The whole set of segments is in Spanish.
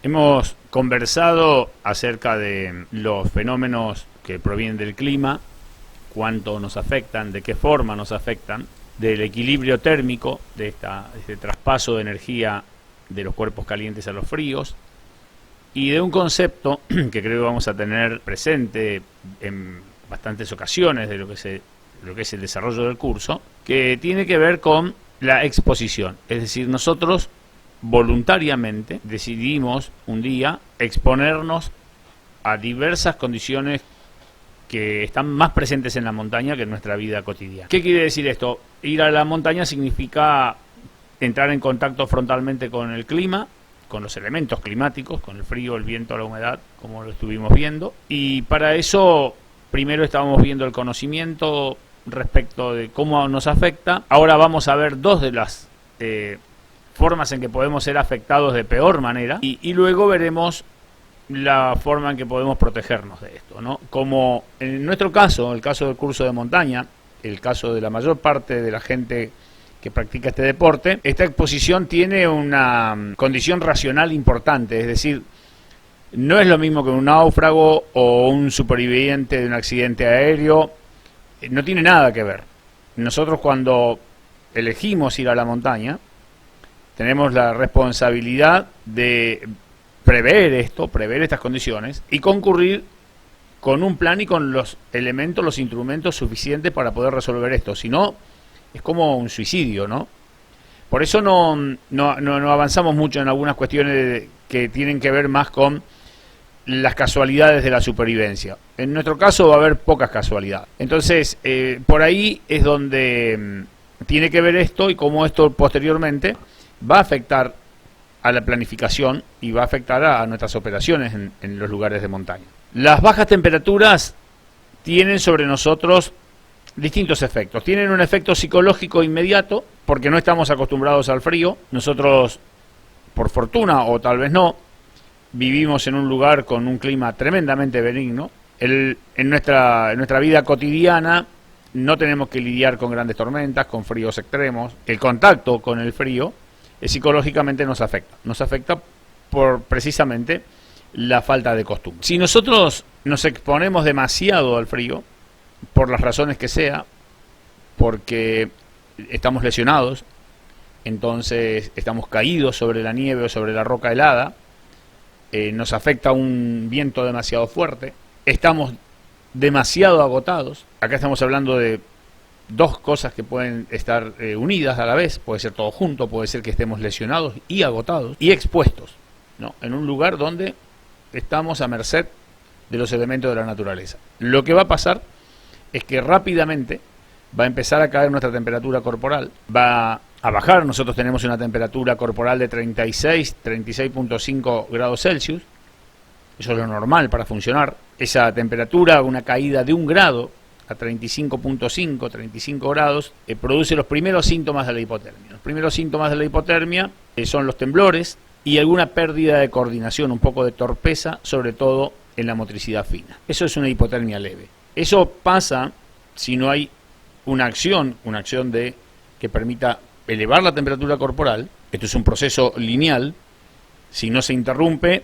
Hemos conversado acerca de los fenómenos que provienen del clima, cuánto nos afectan, de qué forma nos afectan, del equilibrio térmico, de este traspaso de energía de los cuerpos calientes a los fríos, y de un concepto que creo que vamos a tener presente en bastantes ocasiones de lo que es el desarrollo del curso, que tiene que ver con la exposición. Es decir, nosotros voluntariamente decidimos un día exponernos a diversas condiciones que están más presentes en la montaña que en nuestra vida cotidiana. ¿Qué quiere decir esto? Ir a la montaña significa entrar en contacto frontalmente con el clima, con los elementos climáticos, con el frío, el viento, la humedad, como lo estuvimos viendo. Y para eso, primero estábamos viendo el conocimiento respecto de cómo nos afecta. Ahora vamos a ver dos de las formas en que podemos ser afectados de peor manera. Y luego veremos la forma en que podemos protegernos de esto, ¿no? Como en nuestro caso, el caso del curso de montaña, el caso de la mayor parte de la gente que practica este deporte, esta exposición tiene una condición racional importante, es decir, no es lo mismo que un náufrago o un superviviente de un accidente aéreo, no tiene nada que ver. Nosotros cuando elegimos ir a la montaña, tenemos la responsabilidad de prever estas condiciones y concurrir con un plan y con los elementos, los instrumentos suficientes para poder resolver esto. Si no, es como un suicidio, ¿no? Por eso no avanzamos mucho en algunas cuestiones que tienen que ver más con las casualidades de la supervivencia. En nuestro caso va a haber pocas casualidades. Entonces, por ahí es donde tiene que ver esto y cómo esto posteriormente va a afectar a la planificación y va a afectar a nuestras operaciones en los lugares de montaña. Las bajas temperaturas tienen sobre nosotros distintos efectos. Tienen un efecto psicológico inmediato, porque no estamos acostumbrados al frío. Nosotros, por fortuna, o tal vez no, vivimos en un lugar con un clima tremendamente benigno. En nuestra vida cotidiana no tenemos que lidiar con grandes tormentas, con fríos extremos. El contacto con el frío psicológicamente nos afecta. Nos afecta por precisamente la falta de costumbre. Si nosotros nos exponemos demasiado al frío, por las razones que sea, porque estamos lesionados, entonces estamos caídos sobre la nieve o sobre la roca helada, nos afecta un viento demasiado fuerte, estamos demasiado agotados. Acá estamos hablando de dos cosas que pueden estar unidas a la vez, puede ser todo junto, puede ser que estemos lesionados y agotados y expuestos, ¿no? En un lugar donde estamos a merced de los elementos de la naturaleza. Lo que va a pasar es que rápidamente va a empezar a caer nuestra temperatura corporal, va a bajar. Nosotros tenemos una temperatura corporal de 36.5 grados Celsius, eso es lo normal para funcionar. Esa temperatura, una caída de 1 grado a 35.5, 35 grados, produce los primeros síntomas de la hipotermia. Los primeros síntomas de la hipotermia son los temblores y alguna pérdida de coordinación, un poco de torpeza, sobre todo en la motricidad fina. Eso es una hipotermia leve. Eso pasa si no hay una acción que permita elevar la temperatura corporal. Esto es un proceso lineal. Si no se interrumpe,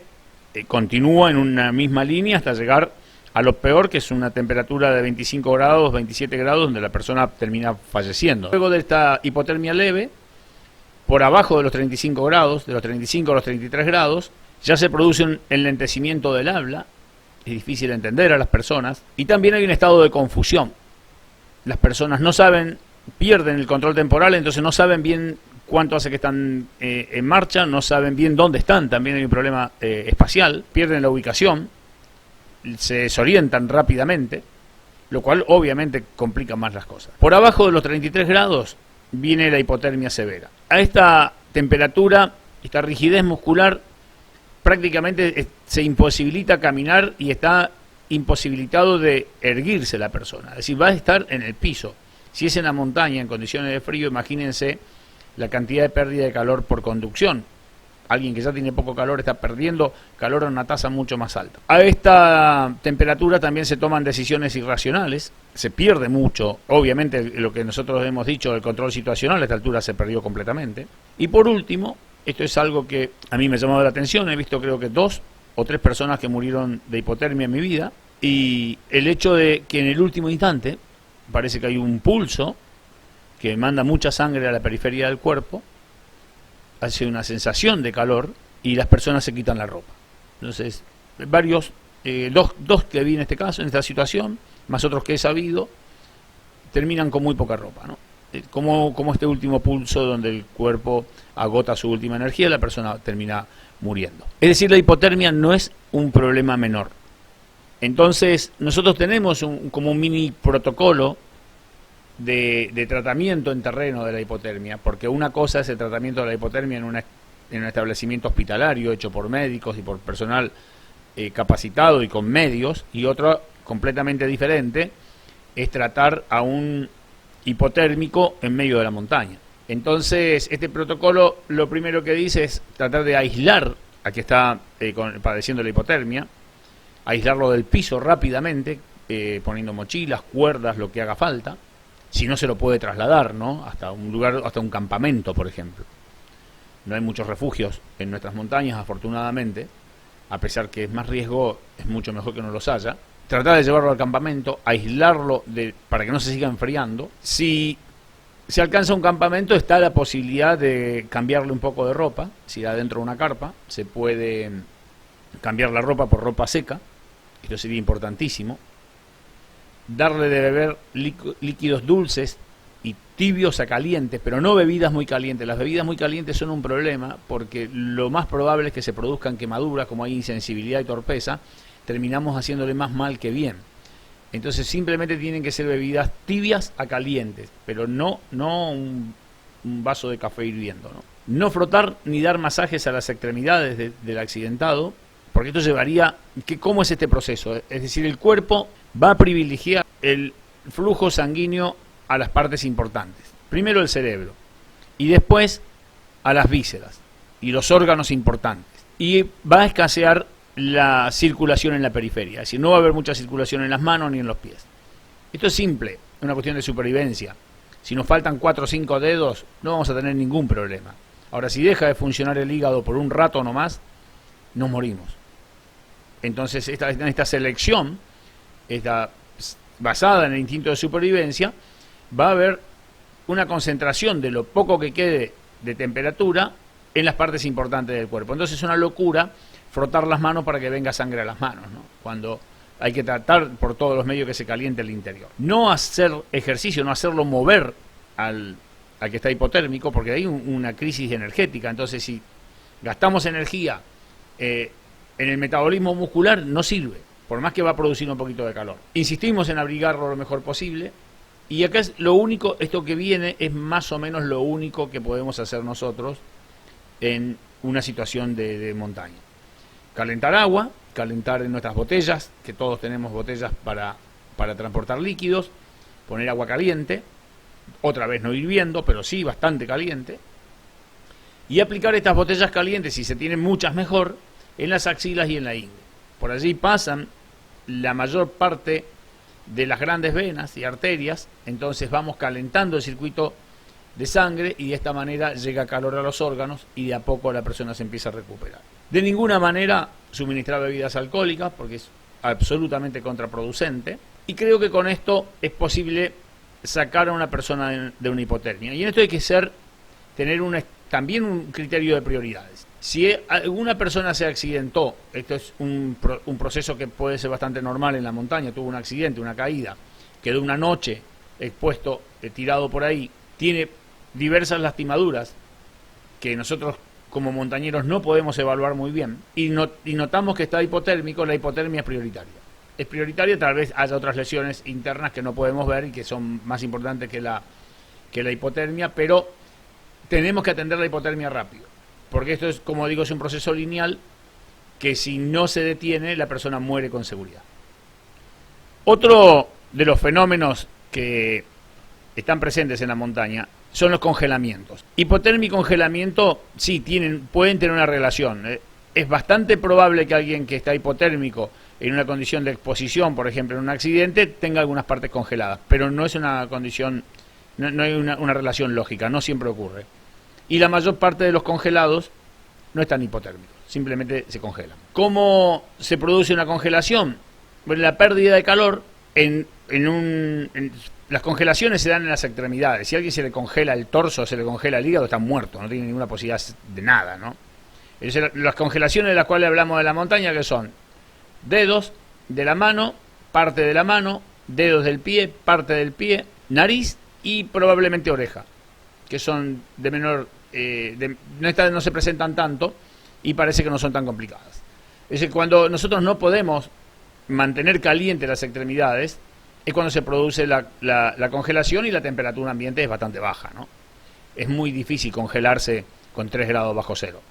continúa en una misma línea hasta llegar a lo peor, que es una temperatura de 25 grados, 27 grados, donde la persona termina falleciendo. Luego de esta hipotermia leve, por abajo de los 35 grados, de los 35 a los 33 grados, ya se produce un enlentecimiento del habla. Es difícil entender a las personas, y también hay un estado de confusión. Las personas no saben, pierden el control temporal, entonces no saben bien cuánto hace que están en marcha, no saben bien dónde están, también hay un problema espacial, pierden la ubicación, se desorientan rápidamente, lo cual obviamente complica más las cosas. Por abajo de los 33 grados viene la hipotermia severa. A esta temperatura, esta rigidez muscular, prácticamente se imposibilita caminar y está imposibilitado de erguirse la persona. Es decir, va a estar en el piso. Si es en la montaña, en condiciones de frío, imagínense la cantidad de pérdida de calor por conducción. Alguien que ya tiene poco calor está perdiendo calor a una tasa mucho más alta. A esta temperatura también se toman decisiones irracionales, se pierde mucho. Obviamente lo que nosotros hemos dicho, el control situacional, a esta altura se perdió completamente. Y por último, Esto es algo que a mí me ha llamado la atención. He visto creo que 2 o 3 personas que murieron de hipotermia en mi vida. Y el hecho de que en el último instante parece que hay un pulso que manda mucha sangre a la periferia del cuerpo, hace una sensación de calor y las personas se quitan la ropa. Entonces, varios, dos que vi en este caso, en esta situación, más otros que he sabido, terminan con muy poca ropa, ¿no? Como este último pulso donde el cuerpo agota su última energía, la persona termina muriendo. Es decir, la hipotermia no es un problema menor. Entonces, nosotros tenemos como un mini protocolo de tratamiento en terreno de la hipotermia, porque una cosa es el tratamiento de la hipotermia en un establecimiento hospitalario hecho por médicos y por personal capacitado y con medios, y otra completamente diferente es tratar a un hipotérmico en medio de la montaña. Entonces, este protocolo lo primero que dice es tratar de aislar a quien está padeciendo la hipotermia, aislarlo del piso rápidamente, poniendo mochilas, cuerdas, lo que haga falta. Si no, se lo puede trasladar, ¿no? Hasta un lugar, hasta un campamento, por ejemplo. No hay muchos refugios en nuestras montañas, afortunadamente, a pesar que es más riesgo, es mucho mejor que no los haya. Tratar de llevarlo al campamento, aislarlo para que no se siga enfriando. Si se alcanza un campamento, está la posibilidad de cambiarle un poco de ropa. Si adentro de una carpa, se puede cambiar la ropa por ropa seca. Esto sería importantísimo. Darle de beber líquidos dulces y tibios a calientes, pero no bebidas muy calientes. Las bebidas muy calientes son un problema porque lo más probable es que se produzcan quemaduras, como hay insensibilidad y torpeza, terminamos haciéndole más mal que bien. Entonces simplemente tienen que ser bebidas tibias a calientes, pero no un vaso de café hirviendo, ¿no? No frotar ni dar masajes a las extremidades del accidentado, porque esto llevaría... ¿Cómo es este proceso? Es decir, el cuerpo va a privilegiar el flujo sanguíneo a las partes importantes. Primero el cerebro, y después a las vísceras y los órganos importantes. Y va a escasear la circulación en la periferia, es decir, no va a haber mucha circulación en las manos ni en los pies. Esto es simple, es una cuestión de supervivencia. Si nos faltan 4 o 5 dedos, no vamos a tener ningún problema. Ahora, si deja de funcionar el hígado por un rato nomás, nos morimos. Entonces, esta selección, basada en el instinto de supervivencia, va a haber una concentración de lo poco que quede de temperatura en las partes importantes del cuerpo. Entonces es una locura frotar las manos para que venga sangre a las manos, ¿no? Cuando hay que tratar por todos los medios que se caliente el interior. No hacer ejercicio, no hacerlo mover al que está hipotérmico, porque hay una crisis energética. Entonces, si gastamos energía en el metabolismo muscular, no sirve, por más que va a producir un poquito de calor. Insistimos en abrigarlo lo mejor posible, y acá es lo único, esto que viene es más o menos lo único que podemos hacer nosotros en una situación de montaña. Calentar agua, calentar en nuestras botellas, que todos tenemos botellas para transportar líquidos, poner agua caliente, otra vez no hirviendo, pero sí bastante caliente, y aplicar estas botellas calientes, si se tienen muchas mejor, en las axilas y en la ingle. Por allí pasan la mayor parte de las grandes venas y arterias, entonces vamos calentando el circuito de sangre y de esta manera llega calor a los órganos y de a poco la persona se empieza a recuperar. De ninguna manera suministrar bebidas alcohólicas porque es absolutamente contraproducente, y creo que con esto es posible sacar a una persona de una hipotermia. Y en esto hay que tener también un criterio de prioridades. Si alguna persona se accidentó, esto es un proceso que puede ser bastante normal en la montaña, tuvo un accidente, una caída, quedó una noche expuesto, tirado por ahí, tiene diversas lastimaduras que nosotros como montañeros no podemos evaluar muy bien, y notamos que está hipotérmico, la hipotermia es prioritaria. Es prioritaria, tal vez haya otras lesiones internas que no podemos ver y que son más importantes que la hipotermia, pero tenemos que atender la hipotermia rápido. Porque esto es, como digo, es un proceso lineal que si no se detiene, la persona muere con seguridad. Otro de los fenómenos que están presentes en la montaña son los congelamientos. Hipotermia y congelamiento, sí, pueden tener una relación. Es bastante probable que alguien que está hipotérmico en una condición de exposición, por ejemplo, en un accidente, tenga algunas partes congeladas, pero no es una condición, no hay una relación lógica, no siempre ocurre. Y la mayor parte de los congelados no están hipotérmicos, simplemente se congelan. ¿Cómo se produce una congelación? Bueno, la pérdida de calor las congelaciones se dan en las extremidades. Si a alguien se le congela el torso, se le congela el hígado, está muerto, no tiene ninguna posibilidad de nada, ¿no? Las congelaciones de las cuales hablamos de la montaña, que son dedos de la mano, parte de la mano, dedos del pie, parte del pie, nariz y probablemente oreja, que son de menor, no se presentan tanto y parece que no son tan complicadas. Es decir, cuando nosotros no podemos mantener caliente las extremidades, es cuando se produce la congelación y la temperatura ambiente es bastante baja, ¿no? Es muy difícil congelarse con 3 grados bajo cero,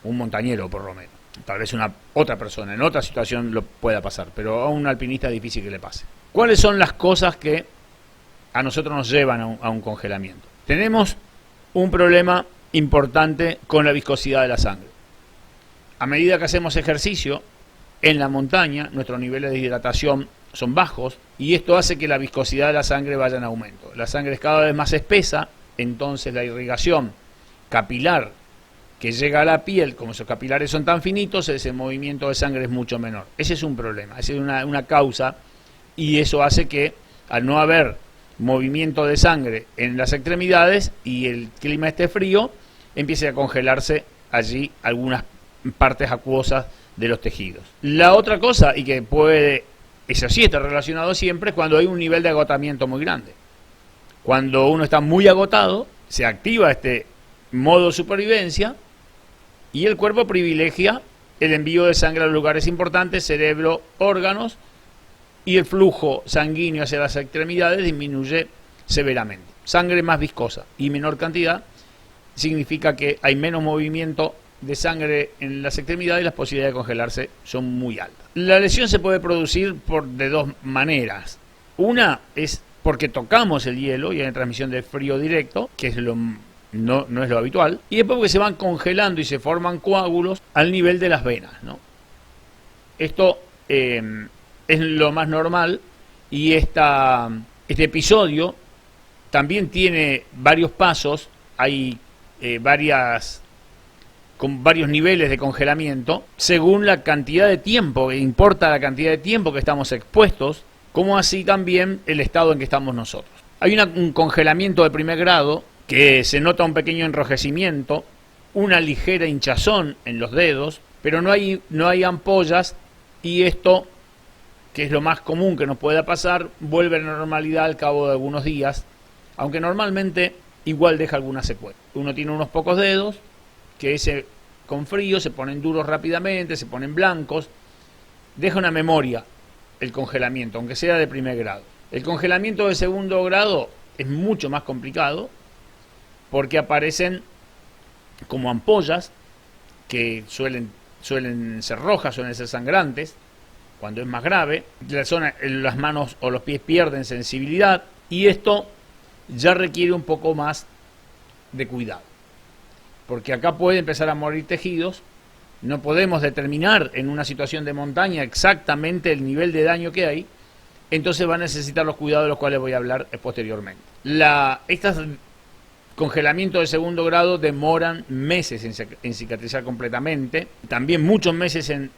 un montañero por lo menos. Tal vez otra persona en otra situación lo pueda pasar, pero a un alpinista es difícil que le pase. ¿Cuáles son las cosas que a nosotros nos llevan a un congelamiento? Tenemos un problema importante con la viscosidad de la sangre. A medida que hacemos ejercicio en la montaña, nuestros niveles de hidratación son bajos y esto hace que la viscosidad de la sangre vaya en aumento. La sangre es cada vez más espesa, entonces la irrigación capilar que llega a la piel, como esos capilares son tan finitos, ese movimiento de sangre es mucho menor. Ese es un problema, esa es una causa, y eso hace que al no haber movimiento de sangre en las extremidades y el clima esté frío, empiece a congelarse allí algunas partes acuosas de los tejidos. La otra cosa, y que eso sí está relacionado siempre, es cuando hay un nivel de agotamiento muy grande. Cuando uno está muy agotado, se activa este modo supervivencia y el cuerpo privilegia el envío de sangre a los lugares importantes, cerebro, órganos, y el flujo sanguíneo hacia las extremidades disminuye severamente. Sangre más viscosa y menor cantidad significa que hay menos movimiento de sangre en las extremidades y las posibilidades de congelarse son muy altas. La lesión se puede producir de dos maneras. Una es porque tocamos el hielo y hay transmisión de frío directo, que es no es lo habitual, y después porque se van congelando y se forman coágulos al nivel de las venas, ¿no? Esto es lo más normal, y este episodio también tiene varios pasos, hay con varios niveles de congelamiento, según la cantidad de tiempo, importa la cantidad de tiempo que estamos expuestos, como así también el estado en que estamos nosotros. Hay un congelamiento de primer grado, que se nota un pequeño enrojecimiento, una ligera hinchazón en los dedos, pero no hay ampollas, y esto, que es lo más común que nos pueda pasar, vuelve a la normalidad al cabo de algunos días, aunque normalmente igual deja alguna secuela. Uno tiene unos pocos dedos que con frío se ponen duros rápidamente, se ponen blancos, deja una memoria el congelamiento, aunque sea de primer grado. El congelamiento de segundo grado es mucho más complicado, porque aparecen como ampollas que suelen ser rojas, suelen ser sangrantes, cuando es más grave. Las manos o los pies pierden sensibilidad, y esto ya requiere un poco más de cuidado, porque acá puede empezar a morir tejidos. No podemos determinar en una situación de montaña exactamente el nivel de daño que hay, entonces va a necesitar los cuidados de los cuales voy a hablar posteriormente. Estas congelamientos de segundo grado demoran meses en cicatrizar completamente, también muchos meses en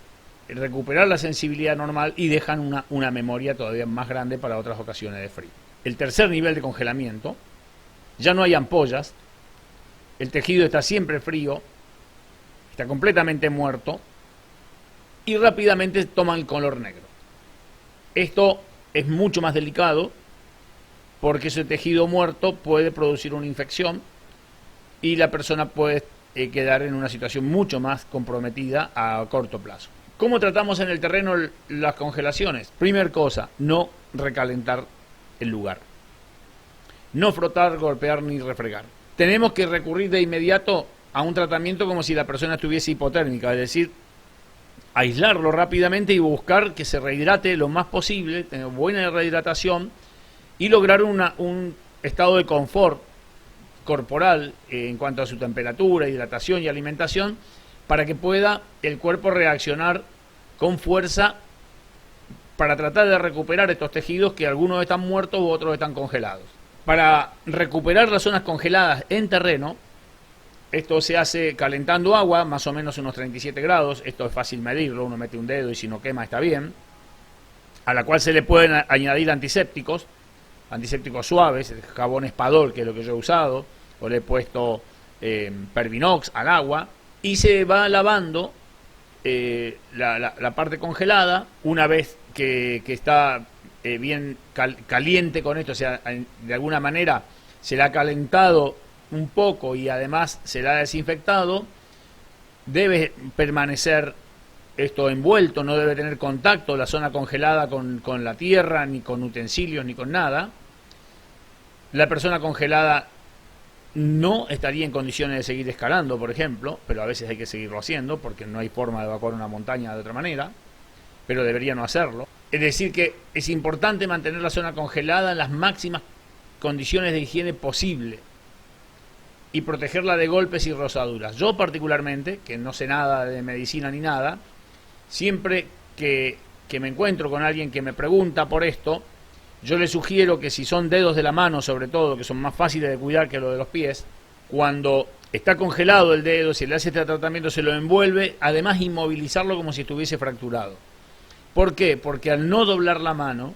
recuperar la sensibilidad normal, y dejan una memoria todavía más grande para otras ocasiones de frío. El tercer nivel de congelamiento, ya no hay ampollas, el tejido está siempre frío, está completamente muerto, y rápidamente toma el color negro. Esto es mucho más delicado, porque ese tejido muerto puede producir una infección y la persona puede quedar en una situación mucho más comprometida a corto plazo. ¿Cómo tratamos en el terreno las congelaciones? Primer cosa, no recalentar el lugar. No frotar, golpear ni refregar. Tenemos que recurrir de inmediato a un tratamiento como si la persona estuviese hipotérmica, es decir, aislarlo rápidamente y buscar que se rehidrate lo más posible, tener buena rehidratación, y lograr un estado de confort corporal en cuanto a su temperatura, hidratación y alimentación, para que pueda el cuerpo reaccionar con fuerza para tratar de recuperar estos tejidos, que algunos están muertos u otros están congelados. Para recuperar las zonas congeladas en terreno, Esto se hace calentando agua, más o menos unos 37 grados. Esto es fácil medirlo, uno mete un dedo y si no quema está bien. A la cual se le pueden añadir antisépticos suaves, el jabón Espadol, que es lo que yo he usado, o le he puesto Pervinox al agua, y se va lavando la parte congelada. Una vez que está bien caliente con esto, o sea, de alguna manera se le ha calentado un poco y además se le ha desinfectado, debe permanecer esto envuelto, no debe tener contacto la zona congelada con la tierra, ni con utensilios, ni con nada. La persona congelada no estaría en condiciones de seguir escalando, por ejemplo, pero a veces hay que seguirlo haciendo porque no hay forma de evacuar una montaña de otra manera, pero debería no hacerlo. Es decir, que es importante mantener la zona congelada en las máximas condiciones de higiene posible y protegerla de golpes y rozaduras. Yo particularmente, que no sé nada de medicina ni nada, siempre que me encuentro con alguien que me pregunta por esto, yo le sugiero que si son dedos de la mano, sobre todo, que son más fáciles de cuidar que los de los pies, cuando está congelado el dedo, si le hace este tratamiento, se lo envuelve, además inmovilizarlo como si estuviese fracturado. ¿Por qué? Porque al no doblar la mano,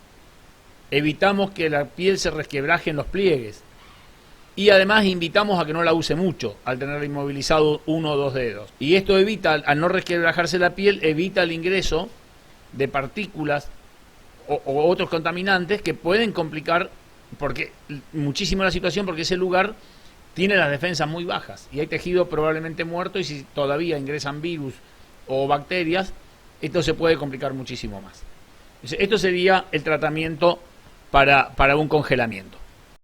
evitamos que la piel se resquebraje en los pliegues. Y además invitamos a que no la use mucho, al tener inmovilizado uno o dos dedos. Y esto evita, al no resquebrajarse la piel, evita el ingreso de partículas o otros contaminantes que pueden complicar muchísimo la situación, porque ese lugar tiene las defensas muy bajas y hay tejido probablemente muerto, y si todavía ingresan virus o bacterias, esto se puede complicar muchísimo más. Esto sería el tratamiento para un congelamiento.